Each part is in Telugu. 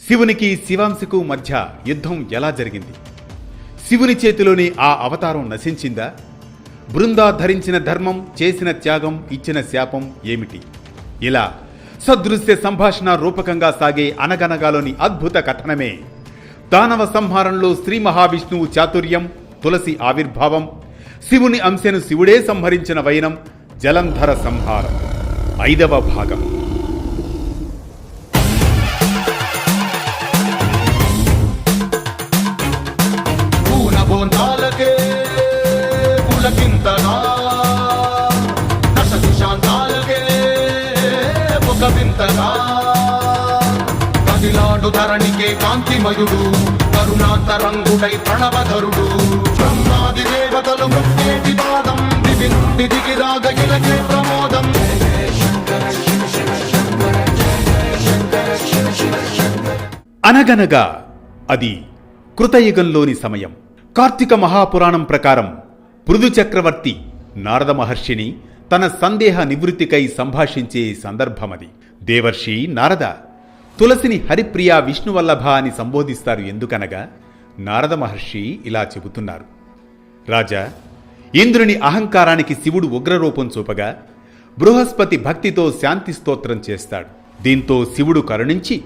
శివునికి శివాంశకు మధ్య యుద్ధం ఎలా జరిగింది? శివుని చేతిలోని ఆ అవతారం నశించిందా? బృందా ధరించిన ధర్మం, చేసిన త్యాగం, ఇచ్చిన శాపం ఏమిటి? ఇలా సదృశ్య సంభాషణ రూపకంగా సాగే అనగనగాలోని అద్భుత కథనమే దానవ సంహారంలో శ్రీ మహావిష్ణువు చాతుర్యం, తులసి ఆవిర్భావం, శివుని అంశను శివుడే సంహరించిన వైనం, జలంధర సంహారం 5వ భాగం. ధరణికే కాంతిమయుడు, కరుణాంతరంగుడై ప్రణవధరుడు, బ్రహ్మాది దేవతలు మృత్యేటి పాదం, దివి నుండి దిగి రాగగిలకే ప్రమోదం. అనగనగా అది కృతయుగంలోని సమయం. కార్తీక మహాపురాణం ప్రకారం పృథు చక్రవర్తి నారద మహర్షిని తన సందేహ నివృత్తికై సంభాషించే సందర్భమది. దేవర్షి నారద తులసిని హరిప్రియ విష్ణువల్లభ అని సంబోధిస్తారు. ఎందుకనగా నారద మహర్షి ఇలా చెబుతున్నారు: రాజా, ఇంద్రుని అహంకారానికి శివుడు ఉగ్రరూపం చూపగా బృహస్పతి భక్తితో శాంతి స్తోత్రం చేస్తాడు. దీంతో శివుడు కరుణించి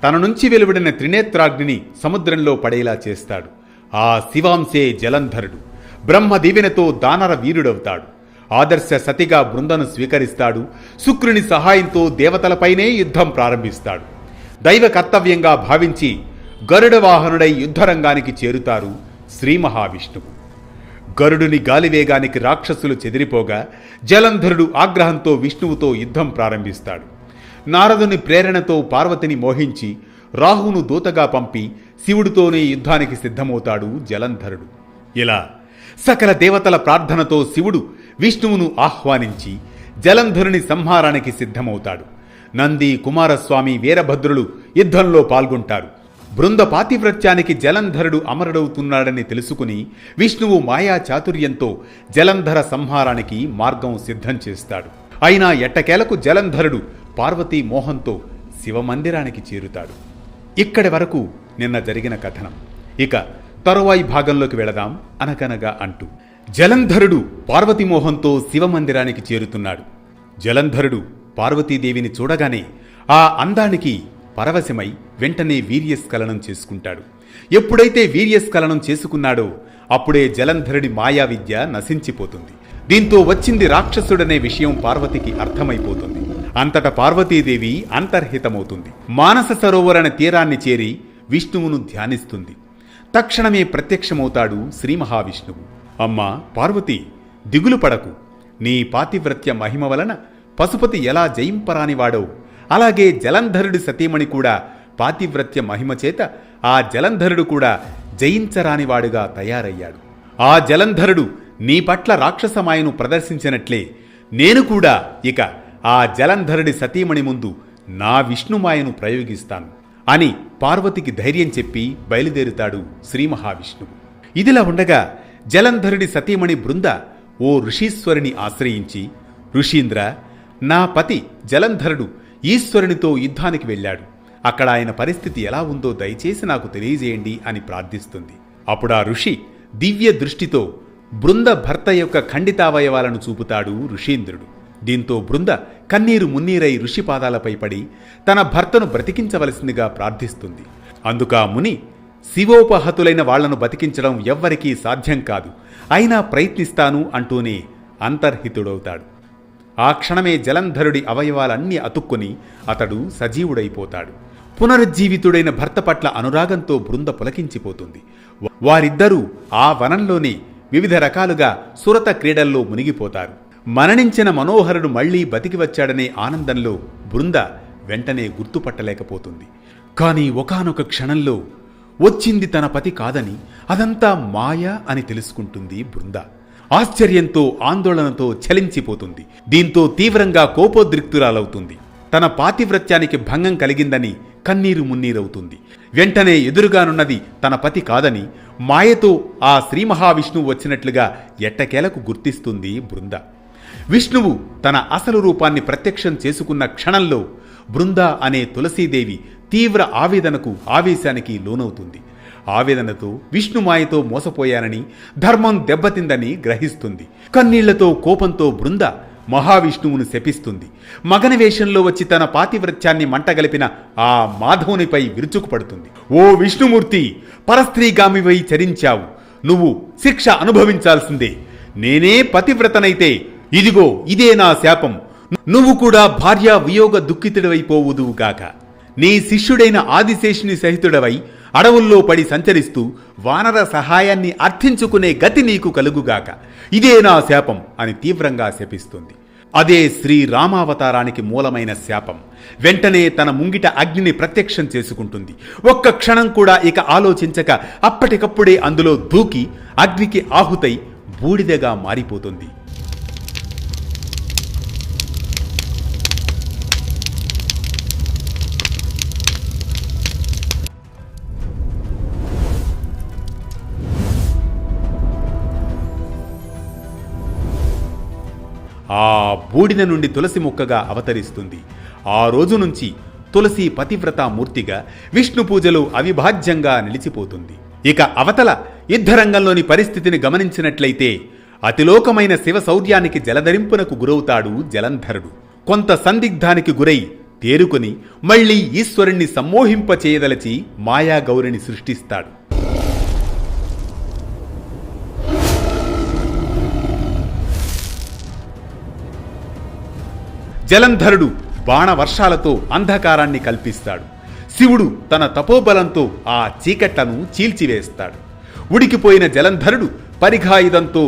తన నుంచి వెలువడిన త్రినేత్రాగ్నిని సముద్రంలో పడేలా చేస్తాడు. ఆ శివాంశే జలంధరుడు బ్రహ్మ దీవెనతో దానర వీరుడవుతాడు. ఆదర్శ సతిగా బృందను స్వీకరిస్తాడు. శుక్రుని సహాయంతో దేవతలపైనే యుద్ధం ప్రారంభిస్తాడు. దైవ కర్తవ్యంగా భావించి గరుడ వాహనుడై యుద్ధరంగానికి చేరుతారు శ్రీ మహావిష్ణువు. గరుడుని గాలివేగానికి రాక్షసులు చెదిరిపోగా జలంధరుడు ఆగ్రహంతో విష్ణువుతో యుద్ధం ప్రారంభిస్తాడు. నారదుని ప్రేరణతో పార్వతిని మోహించి రాహును దూతగా పంపి శివుడితోనే యుద్ధానికి సిద్ధమవుతాడు జలంధరుడు. ఇలా సకల దేవతల ప్రార్థనతో శివుడు విష్ణువును ఆహ్వానించి జలంధరుని సంహారానికి సిద్ధమవుతాడు. నంది, కుమారస్వామి, వీరభద్రులు యుద్ధంలో పాల్గొంటారు. బృంద పాతివ్రత్యానికి జలంధరుడు అమరుడవుతున్నాడని తెలుసుకుని విష్ణువు మాయా చాతుర్యంతో జలంధర సంహారానికి మార్గం సిద్ధం చేస్తాడు. అయినా ఎట్టకేలకు జలంధరుడు పార్వతీ మోహంతో శివమందిరానికి చేరుతాడు. ఇక్కడి వరకు నిన్న జరిగిన కథనం. ఇక తరువాయి భాగంలోకి వెళదాం. అనగనగా అంటూ జలంధరుడు పార్వతీమోహంతో శివమందిరానికి చేరుతున్నాడు. జలంధరుడు పార్వతీదేవిని చూడగానే ఆ అందానికి పరవశమై వెంటనే వీర్యస్ఖలనం చేసుకుంటాడు. ఎప్పుడైతే వీర్యస్ఖలనం చేసుకున్నాడో అప్పుడే జలంధరుడి మాయా విద్య నశించిపోతుంది. దీంతో వచ్చింది రాక్షసుడనే విషయం పార్వతికి అర్థమైపోతుంది. అంతటా పార్వతీదేవి అంతర్హితమవుతుంది. మానస సరోవరణ తీరాన్ని చేరి విష్ణువును ధ్యానిస్తుంది. తక్షణమే ప్రత్యక్షమవుతాడు శ్రీ మహావిష్ణువు. అమ్మా పార్వతి, దిగులు పడకు. నీ పాతివ్రత్య మహిమ వలన పశుపతి ఎలా జయింపరానివాడో అలాగే జలంధరుడి సతీమణి కూడా పాతివ్రత్య మహిమ చేత ఆ జలంధరుడు కూడా జయించరానివాడుగా తయారయ్యాడు. ఆ జలంధరుడు నీ పట్ల రాక్షసమాయను ప్రదర్శించినట్లే నేను కూడా ఇక ఆ జలంధరుడి సతీమణి ముందు నా విష్ణుమాయను ప్రయోగిస్తాను అని పార్వతికి ధైర్యం చెప్పి బయలుదేరుతాడు శ్రీ మహావిష్ణువు. ఇదిలా ఉండగా జలంధరుడి సతీమణి బృంద ఓ ఋషీశ్వరుని ఆశ్రయించి, ఋషీంద్ర, నా పతి జలంధరుడు ఈశ్వరునితో యుద్ధానికి వెళ్ళాడు. అక్కడ ఆయన పరిస్థితి ఎలా ఉందో దయచేసి నాకు తెలియజేయండి అని ప్రార్థిస్తుంది. అప్పుడు ఆ ఋషి దివ్య దృష్టితో బృంద భర్త యొక్క ఖండితావయవాలను చూపుతాడు ఋషీంద్రుడు. దీంతో బృంద కన్నీరు మున్నీరై ఋషి పాదాలపై పడి తన భర్తను బ్రతికించవలసిందిగా ప్రార్థిస్తుంది. అందుకా ముని, శివోపహతులైన వాళ్లను బతికించడం ఎవ్వరికీ సాధ్యం కాదు, అయినా ప్రయత్నిస్తాను అంటూనే అంతర్హితుడవుతాడు. ఆ క్షణమే జలంధరుడి అవయవాలన్నీ అతుక్కుని అతడు సజీవుడైపోతాడు. పునరుజ్జీవితుడైన భర్త పట్ల అనురాగంతో బృంద పులకించిపోతుంది. వారిద్దరూ ఆ వనంలోనే వివిధ రకాలుగా సురత క్రీడల్లో మునిగిపోతారు. మరణించిన మనోహరుడు మళ్లీ బతికి వచ్చాడనే ఆనందంలో బృంద వెంటనే గుర్తుపట్టలేకపోతుంది. కానీ ఒకానొక క్షణంలో వచ్చింది తన పతి కాదని, అదంతా మాయ అని తెలుసుకుంటుంది బృంద. ఆశ్చర్యంతో ఆందోళనతో చలించిపోతుంది. దీంతో తీవ్రంగా కోపోద్రిక్తురాలవుతుంది. తన పాతివ్రత్యానికి భంగం కలిగిందని కన్నీరు మున్నీరవుతుంది. వెంటనే ఎదురుగానున్నది తన పతి కాదని, మాయతో ఆ శ్రీ మహావిష్ణువు వచ్చినట్లుగా ఎట్టకేలకు గుర్తిస్తుంది బృంద. విష్ణువు తన అసలు రూపాన్ని ప్రత్యక్షం చేసుకున్న క్షణంలో బృంద అనే తులసీదేవి తీవ్ర ఆవేశానికి లోనవుతుంది. ఆవేదనతో విష్ణుమాయతో మోసపోయానని, ధర్మం దెబ్బతిందని గ్రహిస్తుంది. కన్నీళ్లతో కోపంతో బృంద మహావిష్ణువును శపిస్తుంది. మగన వేషంలో వచ్చి తన పాతివ్రత్యాన్ని మంటగలిపిన ఆ మాధవునిపై విరుచుకుపడుతుంది. ఓ విష్ణుమూర్తి, పరస్త్రీగామివై చరించావు, నువ్వు శిక్ష అనుభవించాల్సిందే. నేనే పతివ్రతనైతే ఇదిగో ఇదే నా శాపం. నువ్వు కూడా భార్యా వియోగ దుఃఖితుడవైపోవుదువుగాక. నీ శిష్యుడైన ఆదిశేషుని సహితుడవై అడవుల్లో పడి సంచరిస్తూ వానర సహాయాన్ని అర్థించుకునే గతి నీకు కలుగుగాక. ఇదే నా శాపం అని తీవ్రంగా శపిస్తుంది. అదే శ్రీరామావతారానికి మూలమైన శాపం. వెంటనే తన ముంగిట అగ్నిని ప్రత్యక్షం చేసుకుంటుంది. ఒక్క క్షణం కూడా ఇక ఆలోచించక అప్పటికప్పుడే అందులో దూకి అగ్నికి ఆహుతై బూడిదగా మారిపోతుంది. ఆ బూడిద నుండి తులసి మొక్కగా అవతరిస్తుంది. ఆ రోజు నుంచి తులసి పతివ్రతా మూర్తిగా విష్ణు పూజలో అవిభాజ్యంగా నిలిచిపోతుంది. ఇక అవతల యుద్ధరంగంలోని పరిస్థితిని గమనించినట్లయితే అతిలోకమైన శివ శౌర్యానికి జలధరింపునకు గురవుతాడు జలంధరుడు. కొంత సందిగ్ధానికి గురై తేరుకొని మళ్లీ ఈశ్వరుణ్ణి సమ్మోహింపచేయదలచి మాయాగౌరిని సృష్టిస్తాడు. జలంధరుడు బాణవర్షాలతో అంధకారాన్ని కల్పిస్తాడు. శివుడు తన తపోబలంతో ఆ చీకట్లను చీల్చివేస్తాడు. ఉడికిపోయిన జలంధరుడు పరిఘాయుధంతో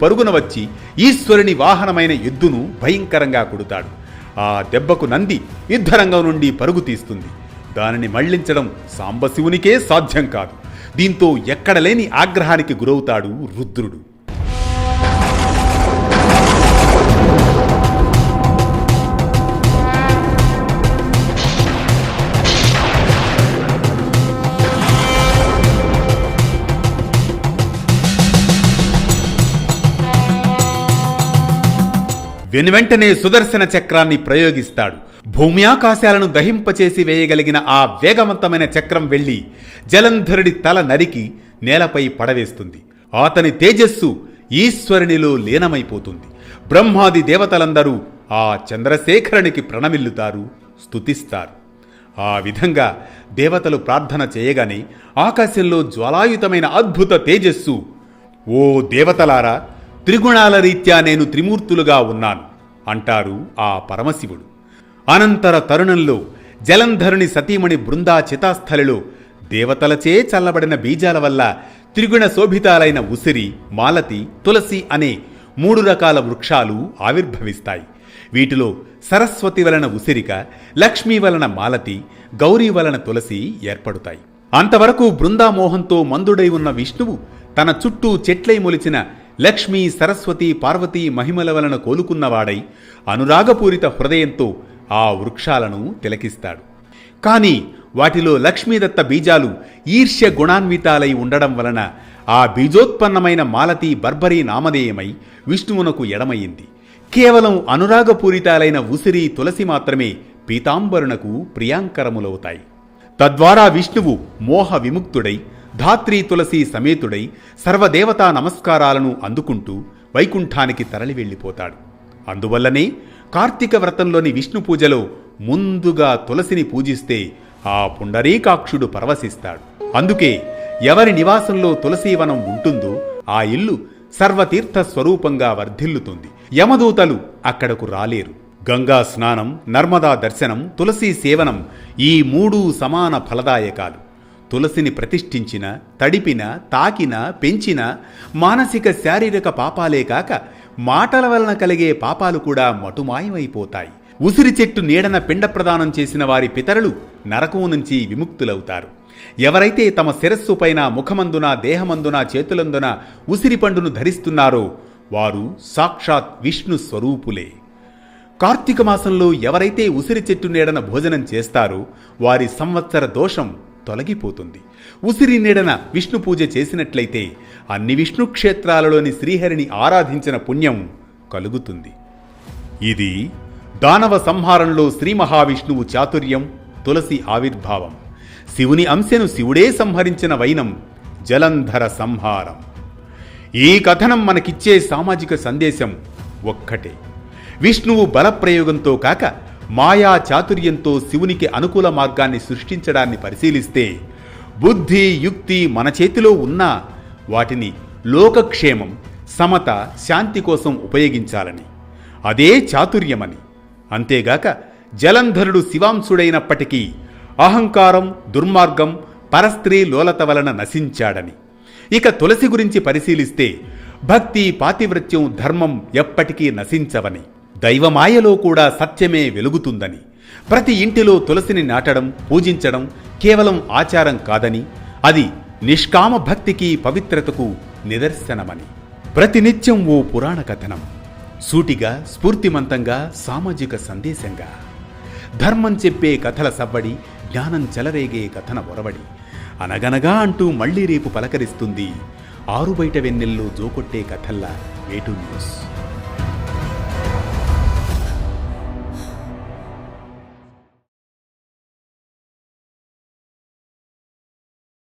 పరుగున వచ్చి ఈశ్వరుని వాహనమైన ఎద్దును భయంకరంగా కొడుతాడు. ఆ దెబ్బకు నంది యుద్ధరంగం నుండి పరుగు తీస్తుంది. దానిని మళ్లించడం సాంబశివునికే సాధ్యం కాదు. దీంతో ఎక్కడలేని ఆగ్రహానికి గురవుతాడు రుద్రుడు. వెనువెంటనే సుదర్శన చక్రాన్ని ప్రయోగిస్తాడు. భూమి ఆకాశాలను దహింపచేసి వేయగలిగిన ఆ వేగవంతమైన చక్రం వెళ్లి జలంధరుడి తల నరికి నేలపై పడవేస్తుంది. అతని తేజస్సు ఈశ్వరునిలో లీనమైపోతుంది. బ్రహ్మాది దేవతలందరూ ఆ చంద్రశేఖరునికి ప్రణమిల్లుతారు, స్తుతిస్తారు. ఆ విధంగా దేవతలు ప్రార్థన చేయగానే ఆకాశంలో జ్వాలాయుతమైన అద్భుత తేజస్సు, ఓ దేవతలారా, త్రిగుణాల రీత్యా నేను త్రిమూర్తులుగా ఉన్నాను అంటారు ఆ పరమశివుడు. అనంతర తరుణంలో జలంధరుని సతీమణి బృందా చితాస్థలిలో దేవతలచే చల్లబడిన బీజాల వల్ల త్రిగుణ శోభితాలైన ఉసిరి, మాలతి, తులసి అనే 3 రకాల వృక్షాలు ఆవిర్భవిస్తాయి. వీటిలో సరస్వతి వలన ఉసిరిక, లక్ష్మీ వలన మాలతి, గౌరీ వలన తులసి ఏర్పడుతాయి. అంతవరకు బృందామోహంతో మందుడై ఉన్న విష్ణువు తన చుట్టూ చెట్లై మొలిచిన లక్ష్మీ, సరస్వతి, పార్వతీ మహిమల వలన కోలుకున్నవాడై అనురాగపూరిత హృదయంతో ఆ వృక్షాలను తిలకిస్తాడు. కాని వాటిలో లక్ష్మీదత్త బీజాలు ఈర్ష్య గుణాన్వితాలై ఉండడం వలన ఆ బీజోత్పన్నమైన మాలతి బర్బరీ నామధేయమై విష్ణువునకు ఎడమయ్యింది. కేవలం అనురాగపూరితాలైన ఉసిరి, తులసి మాత్రమే పీతాంబరునకు ప్రియాంకరములవుతాయి. తద్వారా విష్ణువు మోహ విముక్తుడై ధాత్రీ తులసి సమేతుడై సర్వదేవతా నమస్కారాలను అందుకుంటూ వైకుంఠానికి తరలి వెళ్ళిపోతాడు. అందువల్లనే కార్తీక వ్రతంలోని విష్ణు పూజలో ముందుగా తులసిని పూజిస్తే ఆ పుండరీకాక్షుడు పరవశిస్తాడు. అందుకే ఎవరి నివాసంలో తులసీవనం ఉంటుందో ఆ ఇల్లు సర్వతీర్థ స్వరూపంగా వర్ధిల్లుతుంది. యమదూతలు అక్కడకు రాలేరు. గంగా స్నానం, నర్మదా దర్శనం, తులసీ సేవనం ఈ 3 సమాన ఫలదాయకాలు. తులసిని ప్రతిష్ఠించిన, తడిపిన, తాకిన, పెంచిన మానసిక శారీరక పాపాలే కాక మాటల వలన కలిగే పాపాలు కూడా మటుమాయమైపోతాయి. ఉసిరి చెట్టు నీడన పిండ ప్రదానం చేసిన వారి పితరులు నరకం నుంచి విముక్తులవుతారు. ఎవరైతే తమ శిరస్సు పైన, ముఖమందున, దేహమందున, చేతులందున ఉసిరి పండును ధరిస్తున్నారో వారు సాక్షాత్ విష్ణు స్వరూపులే. కార్తీక మాసంలో ఎవరైతే ఉసిరి చెట్టు నీడన భోజనం చేస్తారో వారి సంవత్సర దోషం తొలగిపోతుంది. ఉసిరి నీడన విష్ణు పూజ చేసినట్లయితే అన్ని విష్ణు క్షేత్రాలలోని శ్రీహరిని ఆరాధించిన పుణ్యం కలుగుతుంది. ఇది దానవ సంహారంలో శ్రీ మహావిష్ణువు చాతుర్యం, తులసి ఆవిర్భావం, శివుని అంశను శివుడే సంహరించిన వైనం జలంధర సంహారం. ఈ కథనం మనకిచ్చే సామాజిక సందేశం ఒక్కటే. విష్ణువు బలప్రయోగంతో కాక మాయా చాతుర్యంతో శివునికి అనుకూల మార్గాన్ని సృష్టించడాన్ని పరిశీలిస్తే బుద్ధి, యుక్తి మన చేతిలో ఉన్నా వాటిని లోకక్షేమం, సమత, శాంతి కోసం ఉపయోగించాలని, అదే చాతుర్యమని. అంతేగాక జలంధరుడు శివాంశుడైనప్పటికీ అహంకారం, దుర్మార్గం, పరస్త్రీ లోలత వలన నశించాడని. ఇక తులసి గురించి పరిశీలిస్తే భక్తి, పాతివ్రత్యం, ధర్మం ఎప్పటికీ నశించవని, దైవమాయలో కూడా సత్యమే వెలుగుతుందని, ప్రతి ఇంటిలో తులసిని నాటడం, పూజించడం కేవలం ఆచారం కాదని, అది నిష్కామ భక్తికి, పవిత్రతకు నిదర్శనమని. ప్రతినిత్యం ఓ పురాణ కథనం, సూటిగా, స్ఫూర్తిమంతంగా, సామాజిక సందేశంగా. ధర్మం చెప్పే కథల సవ్వడి, జ్ఞానం చెలరేగే కథన ఒరవడి. అనగనగా అంటూ మళ్లీ రేపు పలకరిస్తుంది ఆరుబయట వెన్నెల్లో జోకొట్టే కథల్లా వేటూ న్యూస్.